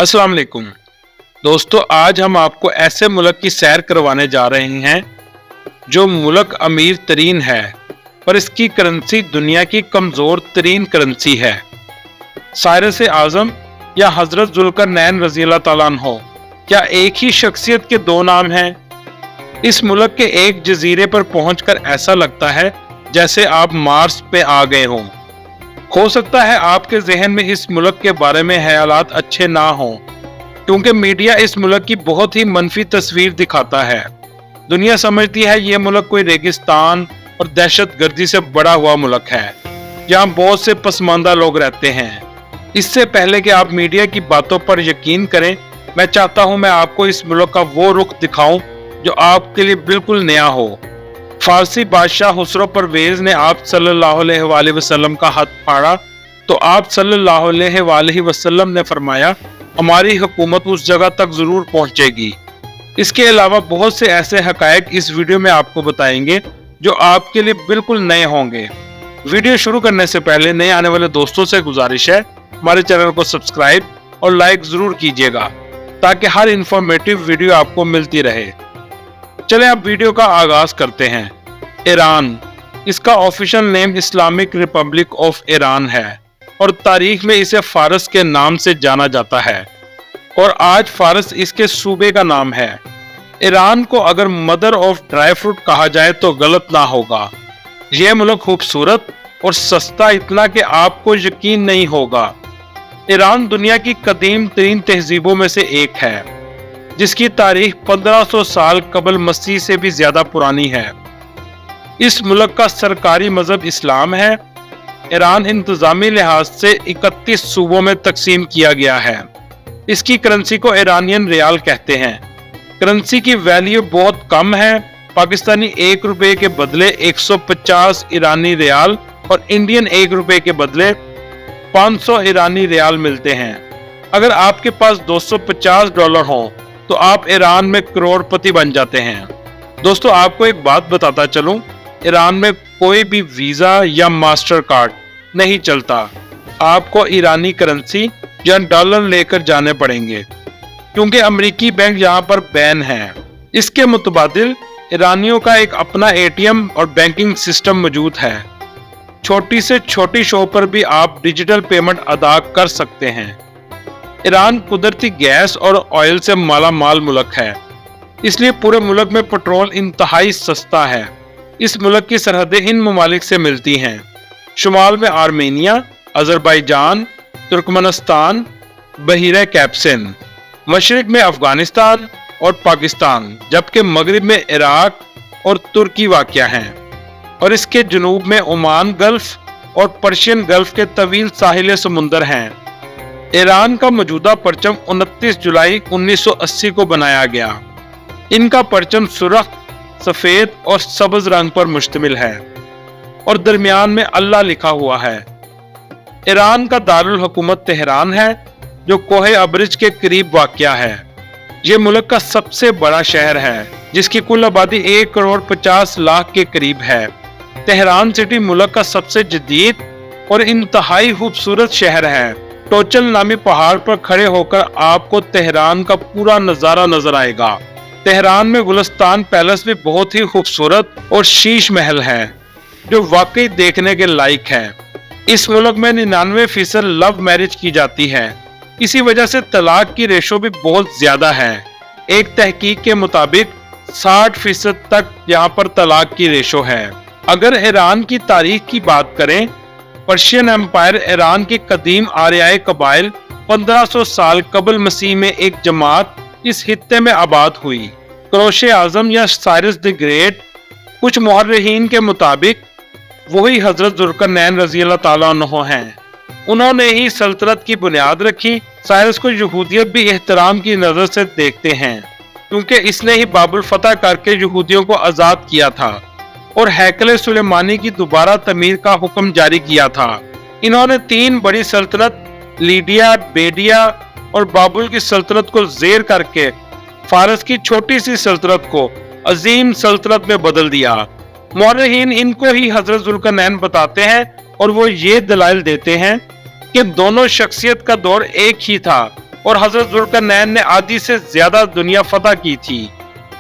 अस्सलाम वालेकुम दोस्तों, आज हम आपको ऐसे मुल्क की सैर करवाने जा रहे हैं जो मुल्क अमीर तरीन है पर इसकी करेंसी दुनिया की कमज़ोर तरीन करेंसी है। साइरस आज़म या हज़रत ज़ुल्करनैन रज़ी अल्लाह ताला अन्हो, क्या एक ही शख्सियत के दो नाम हैं? इस मुल्क के एक जजीरे पर पहुंचकर ऐसा लगता है जैसे आप मार्स पे आ गए हों। हो सकता है आपके जहन में इस मुल्क के बारे में ख्यालात अच्छे ना हों, क्योंकि मीडिया इस मुल्क की बहुत ही मनफी तस्वीर दिखाता है। दुनिया समझती है ये मुल्क कोई रेगिस्तान और दहशतगर्दी से बड़ा हुआ मुल्क है, जहाँ बहुत से पसमानदा लोग रहते हैं। इससे पहले कि आप मीडिया की बातों पर यकीन करें, मैं चाहता हूँ मैं आपको इस मुल्क का वो रुख दिखाऊं जो आपके लिए बिल्कुल नया हो। फारसी बादशाह खुसरो परवेज ने आप सल्लल्लाहु अलैहि वसल्लम का हाथ फाड़ा तो आप सल्लल्लाहु अलैहि वसल्लम ने फरमाया, हमारी हुकूमत उस जगह तक जरूर पहुंचेगी। इसके अलावा बहुत से ऐसे हकायक इस वीडियो में आपको बताएंगे जो आपके लिए बिल्कुल नए होंगे। वीडियो शुरू करने से पहले नए आने वाले दोस्तों से गुजारिश है, हमारे चैनल को सब्सक्राइब और लाइक जरूर कीजिएगा ताकि हर इंफॉर्मेटिव वीडियो आपको मिलती रहे। चलें अब वीडियो का आगाज करते हैं। ईरान, इसका official name Islamic Republic of Iran है और तारीख में इसे फारस के नाम से जाना जाता है और आज फारस इसके सूबे का नाम है। ईरान को अगर मदर ऑफ ड्राई फ्रूट कहा जाए तो गलत ना होगा। यह मुल्क खूबसूरत और सस्ता इतना कि आपको यकीन नहीं होगा। ईरान दुनिया की कदीम तरीन तहजीबों में से एक है, जिसकी तारीख 1500 साल कबल मसीह से भी ज्यादा पुरानी है। इस मुल्क का सरकारी मजहब इस्लाम है। ईरान इंतजामी लिहाज से 31 सूबों में तकसीम किया गया है। इसकी करेंसी को ईरानियन रियाल कहते हैं। करेंसी की वैल्यू बहुत कम है। पाकिस्तानी 1 रुपए के बदले 150 ईरानी रियाल और इंडियन 1 रुपए के बदले 500 ईरानी रियाल मिलते हैं। अगर आपके पास $250 हो तो आप ईरान में करोड़पति बन जाते हैं। दोस्तों, आपको एक बात बताता चलूं, ईरान में कोई भी वीजा या मास्टर कार्ड नहीं चलता। आपको ईरानी करेंसी या डॉलर लेकर जाने पड़ेंगे, क्योंकि अमेरिकी बैंक यहाँ पर बैन है। इसके मुतबादिल ईरानियों का एक अपना ATM और बैंकिंग सिस्टम मौजूद है। छोटी से छोटी शॉप पर भी आप डिजिटल पेमेंट अदा कर सकते हैं। ईरान कुदरती गैस और ऑयल से माला माल मुल्क है, इसलिए पूरे मुल्क में पेट्रोल इंतहाई सस्ता है। इस मुल्क की सरहदें इन ममालिक से मिलती हैं। शुमाल में आर्मेनिया, अजरबैजान, तुर्कमेनिस्तान, बहीरे कैप्सिन, मशरिक में अफगानिस्तान और पाकिस्तान, जबकि मगरिब में इराक और तुर्की वाक़या हैं और इसके जुनूब में ओमान गल्फ और पर्शियन गल्फ के तवील साहिल समुंदर हैं। ईरान का मौजूदा परचम 29 जुलाई 1980 को बनाया गया। इनका परचम सुर्ख, सफेद और सब्ज रंग पर मुश्तमिल है और दरमियान में अल्लाह लिखा हुआ है। ईरान का दारुल हुकूमत तेहरान है, जो कोहे अबरिज के करीब वाक़या है। ये मुल्क का सबसे बड़ा शहर है, जिसकी कुल आबादी 1,50,00,000 के करीब है। तेहरान सिटी मुल्क का सबसे जदीद और इंतहाई खूबसूरत शहर है। टोचल नामी पहाड़ पर खड़े होकर आपको तेहरान का पूरा नजारा नजर आएगा। तेहरान में गुलिस्तान पैलेस भी बहुत ही खूबसूरत और शीश महल है, जो वाकई देखने के लायक है। इस मुल्क में 99% लव मैरिज की जाती है। इसी वजह से तलाक की रेशो भी बहुत ज्यादा है। एक तहकीक के मुताबिक 60% तक यहाँ पर तलाक की रेशो है। अगर ईरान की तारीख की बात करें, पर्शियन एम्पायर ईरान के कदीम आर्याई कबाइल 1500 साल कबल मसीह में एक जमात इस खित्ते में आबाद हुई। क्रोशे आजम या साइरस द ग्रेट, कुछ मुहर्रिखीन के मुताबिक वही हजरत ज़ुल्करनैन रज़ी अल्लाह ताला अन्हो हैं। उन्होंने ही सल्तनत की बुनियाद रखी। साइरस को यहूदियत भी एहतराम की नजर से देखते हैं, क्योंकि इसने ही बाबुल फतह करके यहूदियों को आजाद किया था और हैकल सुलेमानी की दोबारा तमीर का हुक्म जारी किया था। इन्होंने 3 बड़ी सल्तनत लीडिया, बेडिया और बाबुल की सल्तनत को जेर करके फारस की छोटी सी सल्तनत को अजीम सल्तनत में बदल दिया। मुअर्रिखीन इनको ही हजरत ज़ुल्करनैन बताते हैं और वो ये दलाइल देते हैं कि दोनों शख्सियत का दौर एक ही था اور हजरत जुल्करनैन ने आधी से ज्यादा दुनिया फतह की थी।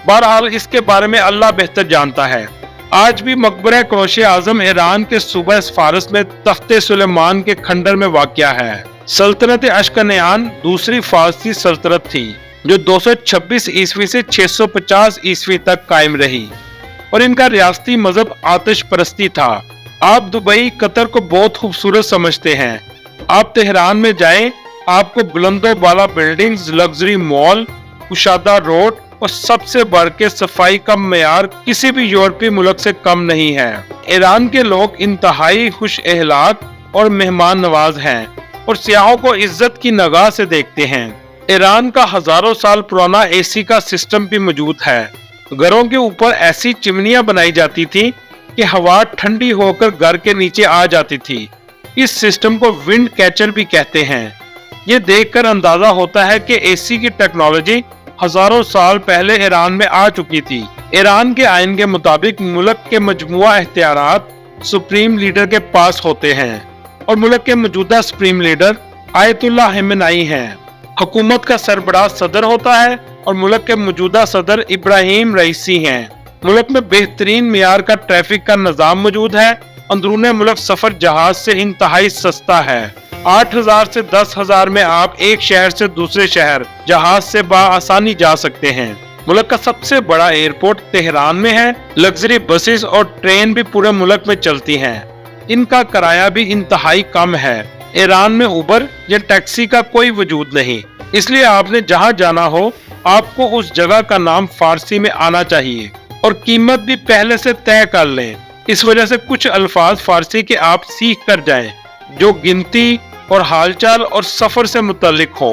बहरहाल इसके बारे में अल्लाह बेहतर जानता है। आज भी मकबरा क्रोश आजम ईरान के सूबा फारस में तख्ते सुलेमान के खंडर में वाक़या है। सल्तनत अशकनयान दूसरी फारसी सल्तनत थी जो 226 ईस्वी से 650 ईस्वी तक कायम रही और इनका रियासती मजहब आतिश परस्ती था। आप दुबई कतर को बहुत खूबसूरत समझते हैं। आप तेहरान में जाएं, आपको बुलंदो बाला बिल्डिंग्स, लग्जरी मॉल, कुशादा रोड और सबसे बढ़ के सफाई का मेयार किसी भी यूरोपीय मुल्क से कम नहीं है। ईरान के लोग इंतहाई खुश अखलाक और मेहमान नवाज हैं और सियाहों को इज्जत की निगाह से देखते हैं। ईरान का हजारों साल पुराना एसी का सिस्टम भी मौजूद है। घरों के ऊपर ऐसी चिमनियां बनाई जाती थी कि हवा ठंडी होकर घर के नीचे आ जाती थी। इस सिस्टम को विंड कैचर भी कहते हैं। ये देखकर अंदाजा होता है कि एसी की टेक्नोलॉजी हजारों साल पहले ईरान में आ चुकी थी। ईरान के आइन के मुताबिक मुल्क के मजमुआ इख्तियारात सुप्रीम लीडर के पास होते हैं और मुल्क के मौजूदा सुप्रीम लीडर आयतुल्लाह खमेनी हैं। हुकूमत का सरबराह सदर होता है और मुल्क के मौजूदा सदर इब्राहिम रईसी हैं। मुल्क में बेहतरीन मियार का ट्रैफिक का निजाम मौजूद है। अंदरूने मुल्क सफर जहाज से इंतहाई सस्ता है। 8,000 से 10,000 में आप एक शहर से दूसरे शहर जहाज से आसानी जा सकते हैं। मुल्क का सबसे बड़ा एयरपोर्ट तेहरान में है। लग्जरी बसेस और ट्रेन भी पूरे मुल्क में चलती हैं। इनका किराया भी इंतहाई कम है। ईरान में उबर या टैक्सी का कोई वजूद नहीं, इसलिए आपने जहां जाना हो आपको उस जगह का नाम फारसी में आना चाहिए और कीमत भी पहले से तय कर लें। इस वजह से कुछ अल्फाज फारसी के आप सीख कर जाएं जो गिनती और हालचाल और सफर से मुतल्लिक हो।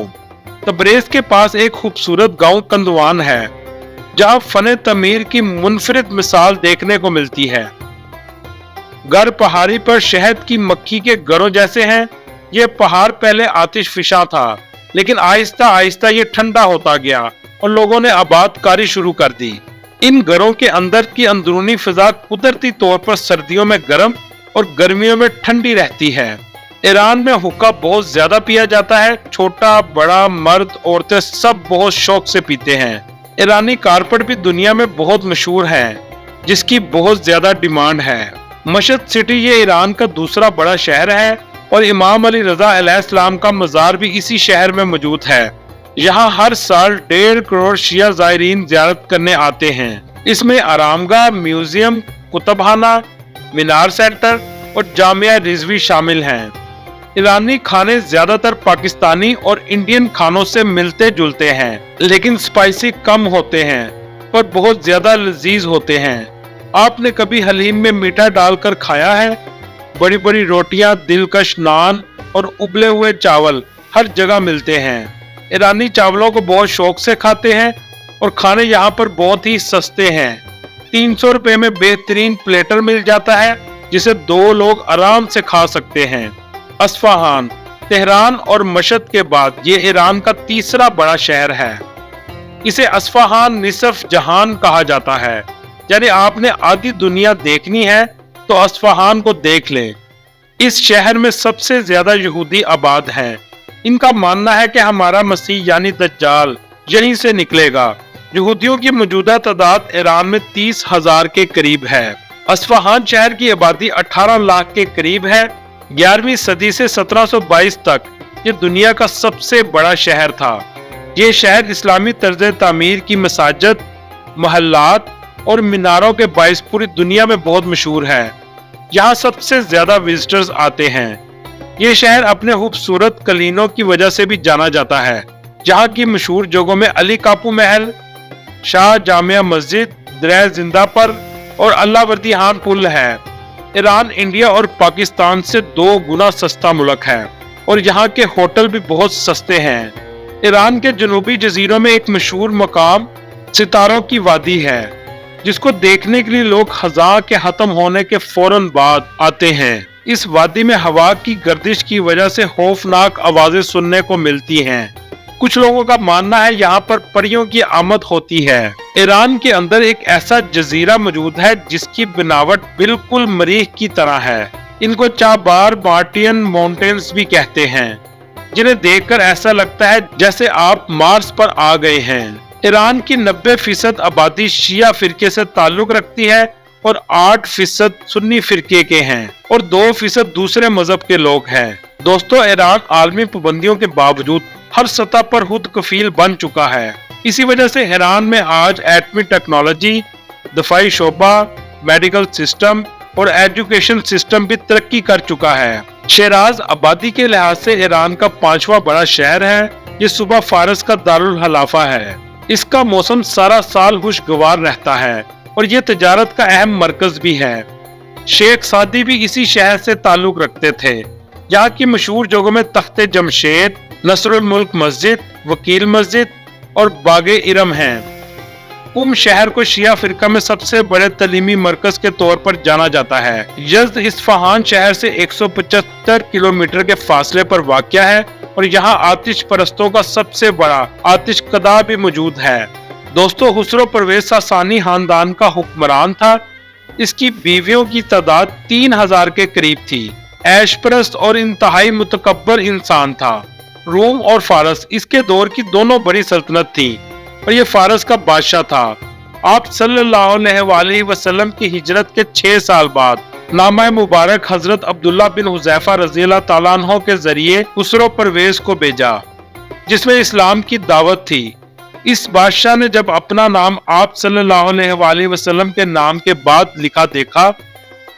तबरेज के पास एक खूबसूरत गांव कंदवान है जहां फन तमीर की मुनफरिद मिसाल देखने को मिलती है। घर पहाड़ी पर शहद की मक्खी के घरों जैसे हैं। ये पहाड़ पहले आतिश फिशा था, लेकिन आहिस्ता आहिस्ता ये ठंडा होता गया और लोगों ने आबादकारी शुरू कर दी। इन घरों के अंदर की अंदरूनी फिजा कुदरती तौर पर सर्दियों में गर्म और गर्मियों में ठंडी रहती है। ईरान में हुक्का बहुत ज्यादा पिया जाता है। छोटा बड़ा मर्द औरतें सब बहुत शौक से पीते हैं। ईरानी कारपेट भी दुनिया में बहुत मशहूर है, जिसकी बहुत ज्यादा डिमांड है। मशहद सिटी ये ईरान का दूसरा बड़ा शहर है और इमाम अली रजा अलैहिस्सलाम का मजार भी इसी शहर में मौजूद है। यहाँ हर साल 1.5 करोड़ शिया ज़ायरीन ज़ियारत करने आते हैं। इसमें आरामगाह, म्यूजियम, कुतुबखाना, मीनार सेंटर और जामिया रिजवी शामिल हैं। ईरानी खाने ज्यादातर पाकिस्तानी और इंडियन खानों से मिलते जुलते हैं, लेकिन स्पाइसी कम होते हैं पर बहुत ज्यादा लजीज होते हैं। आपने कभी हलीम में मीठा डालकर खाया है? बड़ी बड़ी रोटियां, दिलकश नान और उबले हुए चावल हर जगह मिलते हैं। ईरानी चावलों को बहुत शौक से खाते हैं और खाने यहाँ पर बहुत ही सस्ते हैं। 300 रुपए में बेहतरीन प्लेटर मिल जाता है जिसे 2 लोग आराम से खा सकते हैं। अस्फहान, तेहरान और मशहद के बाद ये ईरान का तीसरा बड़ा शहर है। इसे अस्फहान निसफ जहान कहा जाता है, यानी आपने आधी दुनिया देखनी है तो अस्फहान को देख लें। इस शहर में सबसे ज्यादा यहूदी आबाद हैं। इनका मानना है कि हमारा मसीह यानी दज्जाल यहीं से निकलेगा। यहूदियों की मौजूदा तादाद ईरान में 30,000 के करीब है। अस्फहान शहर की आबादी 18 लाख के करीब है। 11वीं सदी से 1722 तक ये दुनिया का सबसे बड़ा शहर था। ये शहर इस्लामी तर्ज तामीर की मसाजिद, महल्लात और मीनारों के बाइस पूरी दुनिया में बहुत मशहूर है। यहाँ सबसे ज्यादा विजिटर्स आते हैं। ये शहर अपने खूबसूरत कलीनों की वजह से भी जाना जाता है। यहाँ की मशहूर जगहों में अली कापू महल, शाह जामिया मस्जिद, दरिया जिंदा पर और अल्लावर्दीहान पुल है। ईरान इंडिया और पाकिस्तान से 2 गुना सस्ता मुल्क है और यहाँ के होटल भी बहुत सस्ते हैं। ईरान के जनूबी जजीरों में एक मशहूर मकाम सितारों की वादी है, जिसको देखने के लिए लोग खज़ा के खत्म होने के फौरन बाद आते हैं। इस वादी में हवा की गर्दिश की वजह से खौफनाक आवाजें सुनने को मिलती हैं। कुछ लोगों का मानना है यहाँ पर परियों की आमद होती है। ईरान के अंदर एक ऐसा जजीरा मौजूद है जिसकी बनावट बिल्कुल मरीख की तरह है। इनको चाबार मार्टियन माउंटेन्स भी कहते हैं। जिन्हें देखकर ऐसा लगता है जैसे आप मार्स पर आ गए हैं। ईरान की 90% आबादी शिया फिरके से ताल्लुक रखती है और 8% सुन्नी फिरके के हैं और 2% दूसरे मजहब के लोग हैं। दोस्तों, ईरान आलमी पाबंदियों के बावजूद हर सतह पर खुद कफील बन चुका है। इसी वजह से ईरान में आज एटमी टेक्नोलॉजी, दफाई शोबा, मेडिकल सिस्टम और एजुकेशन सिस्टम भी तरक्की कर चुका है। शिराज आबादी के लिहाज से ईरान का 5वां बड़ा शहर है। ये सूबा फारस का दारुल खलाफा है। इसका मौसम सारा साल खुशगवार रहता है और ये तजारत का अहम मरकज भी है। शेख सादी भी इसी शहर से ताल्लुक रखते थे। यहाँ की मशहूर जगहों में तख्ते जमशेद, नसरुल मुल्क मस्जिद, वकील मस्जिद और बागे इरम हैं। शहर को शिया फिरका में सबसे बड़े तलीमी मरकज के तौर पर जाना जाता है। यज़्द इस्फहान शहर से 175 किलोमीटर के फासले पर वाक़या है और यहाँ आतिश परस्तों का सबसे बड़ा आतिश कदा भी मौजूद है। दोस्तों, खुसरो परवेज सासानी खानदान का हुक्मरान था। इसकी बीवियों की तादाद 3000 के करीब थी। ऐशपरस्त और इंतहाई मुतकब्बर इंसान था। रोम और फारस इसके दौर की दोनों बड़ी सल्तनत थी और ये फारस का बादशाह था। आप सल्लल्लाहु अलैहि वसल्लम की हिजरत के 6 साल बाद नामा मुबारक हजरत अब्दुल्ला बिन हुज़ैफा रज़ियल्लाहु तआला अन्हु के जरिए खुसरो परवेज को भेजा, जिसमें इस्लाम की दावत थी। इस बादशाह ने जब अपना नाम आप सल्लल्लाहु अलैहि वसल्लम के नाम के बाद लिखा देखा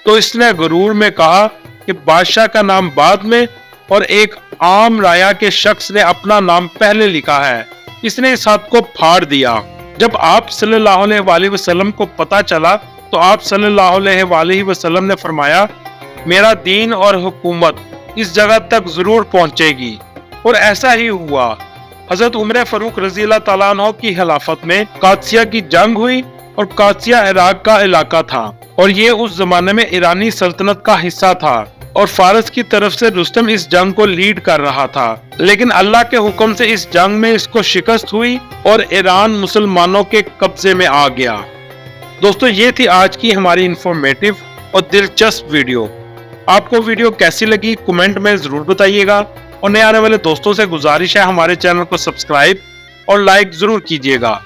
तो इसने गुरूर में कहा कि बादशाह का नाम बाद में और एक आम राया के शख्स ने अपना नाम पहले लिखा है। इसने इस हद को फाड़ दिया। जब आप सल्लल्लाहु अलैहि वसल्लम को पता चला तो आप सल्लल्लाहु अलैहि वसल्लम ने फरमाया, मेरा दीन और हुकूमत इस जगह तक जरूर पहुंचेगी। और ऐसा ही हुआ। हजरत उमर फारूक रज़ियल्लाहु तआला अन्हु की खिलाफत में कादसिया की जंग हुई और कादसिया इराक का इलाका था और ये उस जमाने में ईरानी सल्तनत का हिस्सा था और फारस की तरफ से रुस्तम इस जंग को लीड कर रहा था। लेकिन अल्लाह के हुक्म से इस जंग में इसको शिकस्त हुई और ईरान मुसलमानों के कब्जे में आ गया। दोस्तों, ये थी आज की हमारी इंफॉर्मेटिव और दिलचस्प वीडियो। आपको वीडियो कैसी लगी कमेंट में जरूर बताइएगा और नए आने वाले दोस्तों से गुजारिश है हमारे चैनल को सब्सक्राइब और लाइक जरूर कीजिएगा।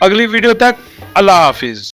अगली वीडियो तक अल्लाह हाफिज।